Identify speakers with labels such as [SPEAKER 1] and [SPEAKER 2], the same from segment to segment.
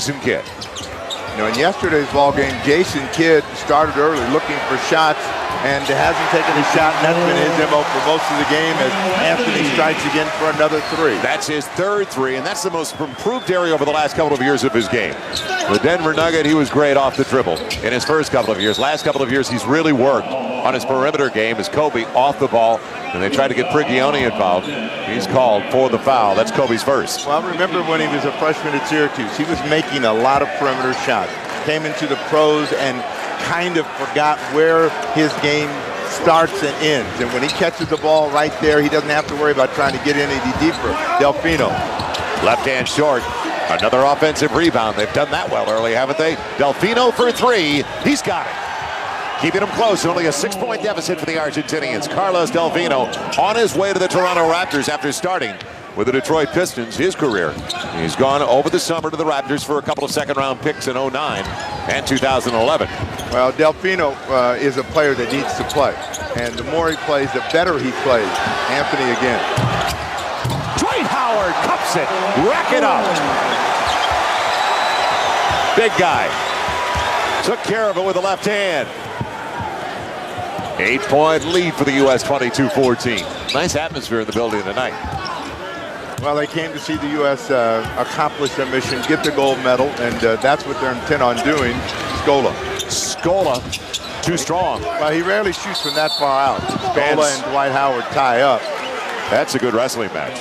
[SPEAKER 1] Jason Kidd.
[SPEAKER 2] You know, in yesterday's ball game, Jason Kidd started early looking for shots and hasn't taken a shot, and that's been his MO for most of the game as Anthony strikes again for another three.
[SPEAKER 1] That's his third three, and that's the most improved area over the last couple of years of his game. The Denver Nugget, he was great off the dribble in his first couple of years. Last couple of years, he's really worked on his perimeter game as Kobe off the ball, and they tried to get Prigioni involved. He's called for the foul. That's Kobe's first.
[SPEAKER 2] Well, I remember when he was a freshman at Syracuse, he was making a lot of perimeter shots. Came into the pros and kind of forgot where his game starts and ends. And when he catches the ball right there, he doesn't have to worry about trying to get any deeper. Delfino.
[SPEAKER 1] Left hand short. Another offensive rebound. They've done that well early, haven't they? Delfino for three. He's got it. Keeping him close. Only a 6-point deficit for the Argentinians. Carlos Delfino on his way to the Toronto Raptors after starting with the Detroit Pistons his career. He's gone over the summer to the Raptors for a couple of second-round picks in 2009 and 2011.
[SPEAKER 2] Well, Delfino is a player that needs to play. And the more he plays, the better he plays. Anthony again.
[SPEAKER 1] Dwight Howard cups it. Rack it up. Big guy. Took care of it with the left hand. 8-point lead for the U.S. 22-14. Nice atmosphere in the building tonight.
[SPEAKER 2] Well, they came to see the U.S. accomplish their mission, get the gold medal, and that's what they're intent on doing.
[SPEAKER 1] Scola, too strong.
[SPEAKER 2] Well, he rarely shoots from that far out. Scola and Dwight Howard tie up.
[SPEAKER 1] That's a good wrestling match.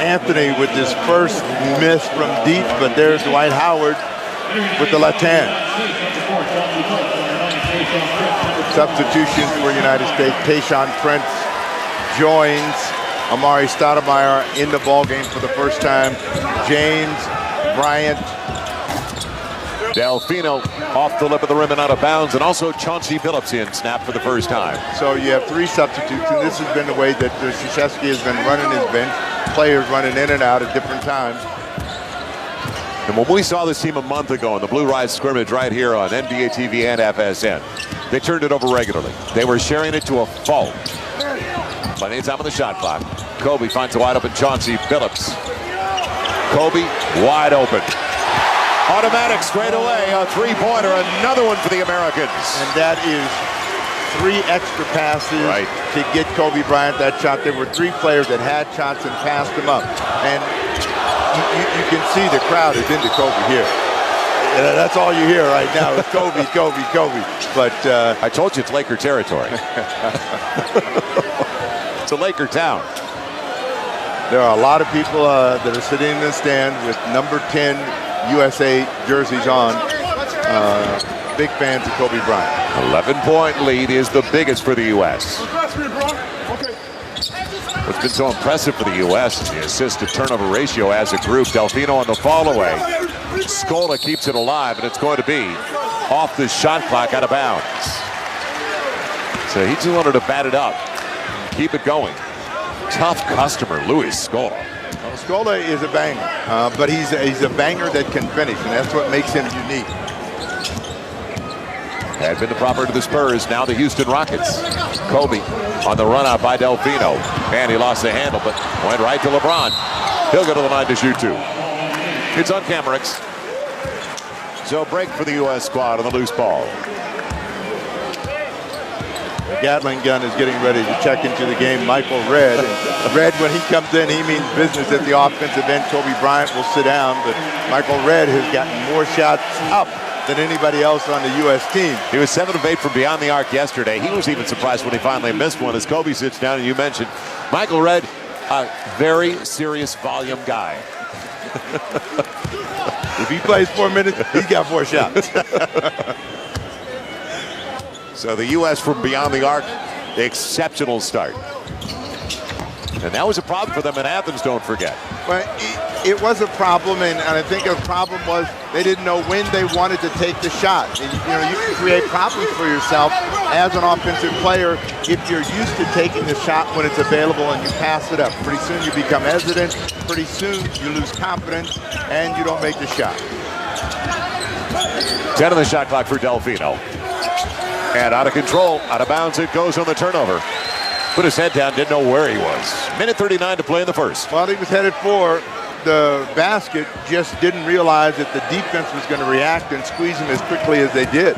[SPEAKER 2] Anthony with his first miss from deep, but there's Dwight Howard with the left hand. Substitutions for United States. Tayshaun Prince joins Amari Stoudemire in the ball game for the first time. James Bryant.
[SPEAKER 1] Delfino off the lip of the rim and out of bounds, and also Chauncey Billups in snap for the first time.
[SPEAKER 2] So you have three substitutes, and this has been the way that Krzyzewski has been running his bench. Players running in and out at different times.
[SPEAKER 1] And when we saw this team a month ago in the Blue Rise scrimmage right here on NBA TV and FSN, they turned it over regularly. They were sharing it to a fault. Plenty of time on the shot clock. Kobe finds a wide open Chauncey Billups. Kobe wide open. Automatic straight away, a three-pointer, another one for the Americans.
[SPEAKER 2] And that is 3 extra passes to get Kobe Bryant that shot. There were 3 players that had shots and passed them up. And you can see the crowd is into Kobe here. That's all you hear right now is Kobe, Kobe, Kobe. But
[SPEAKER 1] I told you it's Laker territory. It's a Laker town.
[SPEAKER 2] There are a lot of people that are sitting in the stand with number 10 USA jerseys on. Big fans of Kobe Bryant.
[SPEAKER 1] 11-point lead is the biggest for the U.S. What's been so impressive for the U.S. is the assist-to-turnover ratio as a group. Delfino on the fall away. Scola keeps it alive, and it's going to be off the shot clock out of bounds. So he just wanted to bat it up, keep it going. Tough customer, Luis Scola.
[SPEAKER 2] Well, Scola is a banger, but he's a banger that can finish, and that's what makes him unique.
[SPEAKER 1] Had been the proper to the Spurs, now the Houston Rockets. Kobe on the run out by Delfino, and he lost the handle, but went right to LeBron. He'll go to the line to shoot 2. It's on Camerix. So break for the U.S. squad on the loose ball.
[SPEAKER 2] The Gatling gun is getting ready to check into the game. Michael Redd. Redd, when he comes in, he means business at the offensive end. Kobe Bryant will sit down, but Michael Redd has gotten more shots up than anybody else on the U.S. team.
[SPEAKER 1] He was 7 of 8 from beyond the arc yesterday. He was even surprised when he finally missed one as Kobe sits down, and you mentioned Michael Redd, a very serious volume guy.
[SPEAKER 2] If he plays 4 minutes, he's got 4 shots.
[SPEAKER 1] So the U.S. from beyond the arc, exceptional start. And that was a problem for them in Athens, don't forget.
[SPEAKER 2] Well, it was a problem, and I think the problem was they didn't know when they wanted to take the shot. And, you can create problems for yourself as an offensive player if you're used to taking the shot when it's available and you pass it up. Pretty soon you become hesitant. Pretty soon you lose confidence, and you don't make the shot.
[SPEAKER 1] 10 on the shot clock for Delfino. And out of control, out of bounds it goes on the turnover. put his head down, didn't know where he was. Minute 39 to play in the first.
[SPEAKER 2] Well, he was headed for the basket, just didn't realize that the defense was going to react and squeeze him as quickly as they did.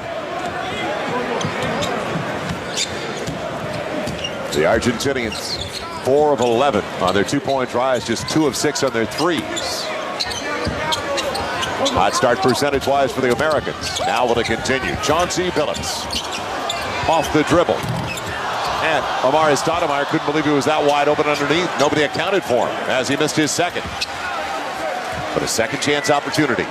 [SPEAKER 1] The Argentinians, 4 of 11 on their two-point tries, just 2 of 6 on their threes. Hot start percentage-wise for the Americans. Now will it continue? Chauncey Billups off the dribble. And Amari Stoudemire couldn't believe he was that wide open underneath. Nobody accounted for him as he missed his second. But a second chance opportunity.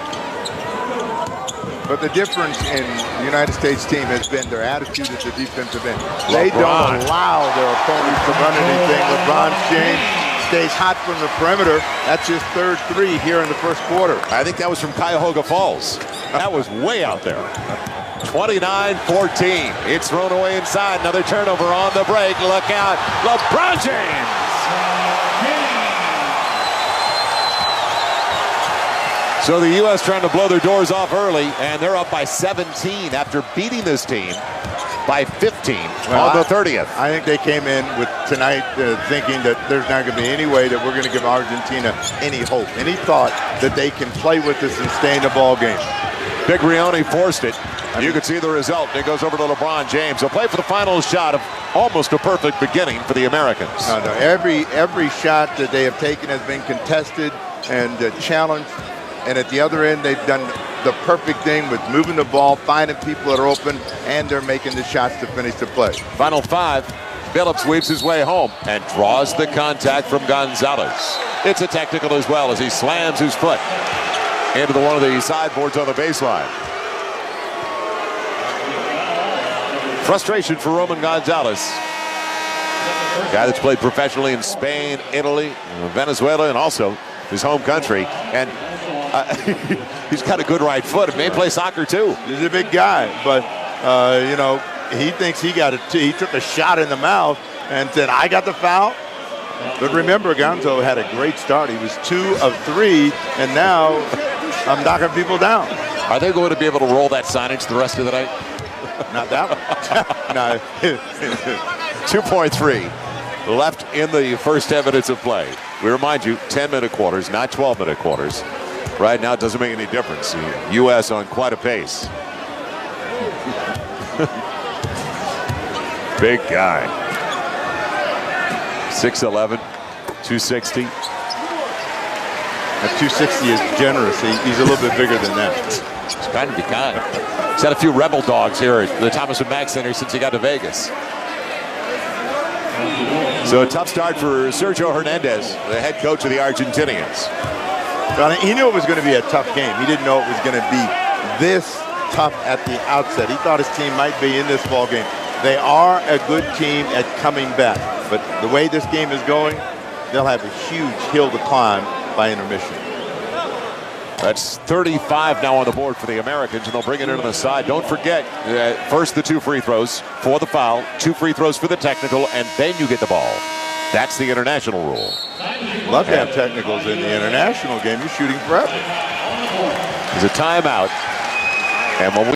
[SPEAKER 2] But the difference in the United States team has been their attitude at the defensive end. They don't allow their opponents to run anything. LeBron James stays hot from the perimeter. That's his third three here in the first quarter.
[SPEAKER 1] I think that was from Cuyahoga Falls. That was way out there. 29-14. It's thrown away inside. Another turnover on the break. Look out. LeBron James. So the U.S. trying to blow their doors off early, and they're up by 17 after beating this team by 15 on the 30th.
[SPEAKER 2] I think they came in with tonight thinking that there's not going to be any way that we're going to give Argentina any hope, any thought that they can play with this and stay in the ball game.
[SPEAKER 1] Big Rione forced it. You can see the result. It goes over to LeBron James. He'll play for the final shot of almost a perfect beginning for the Americans.
[SPEAKER 2] No, every shot that they have taken has been contested and challenged. And at the other end, they've done the perfect thing with moving the ball, finding people that are open, and they're making the shots to finish the play.
[SPEAKER 1] Final 5. Billups weaves his way home and draws the contact from Gonzalez. It's a technical as well as he slams his foot into one of the sideboards on the baseline. Frustration for Roman Gonzalez. Guy that's played professionally in Spain, Italy, Venezuela, and also his home country. And he's got a good right foot. He may play soccer too.
[SPEAKER 2] He's a big guy, but you know, he thinks he got it. He took a shot in the mouth and said, "I got the foul." But remember, Gonzo had a great start. He was 2 of 3, and now I'm knocking people down.
[SPEAKER 1] Are they going to be able to roll that signage the rest of the night?
[SPEAKER 2] Not that one. No.
[SPEAKER 1] 2.3 left in the first 10 minutes of play. We remind you, 10-minute quarters, not 12-minute quarters. Right now, it doesn't make any difference. The U.S. on quite a pace. Big guy. 6'11", 260.
[SPEAKER 2] At 260 is generous. He's a little bit bigger than that.
[SPEAKER 1] He's trying to be kind. He's had a few rebel dogs here at the Thomas & Mack Center since he got to Vegas. So a tough start for Sergio Hernandez, the head coach of the Argentinians.
[SPEAKER 2] He knew it was going to be a tough game. He didn't know it was going to be this tough at the outset. He thought his team might be in this ball game. They are a good team at coming back. But the way this game is going, they'll have a huge hill to climb by intermission.
[SPEAKER 1] That's 35 now on the board for the Americans, and they'll bring it into the side. Don't forget, first the 2 free throws for the foul, 2 free throws for the technical, and then you get the ball. That's the international rule.
[SPEAKER 2] Love to have technicals in the international game. You're shooting forever.
[SPEAKER 1] There's a timeout. And when we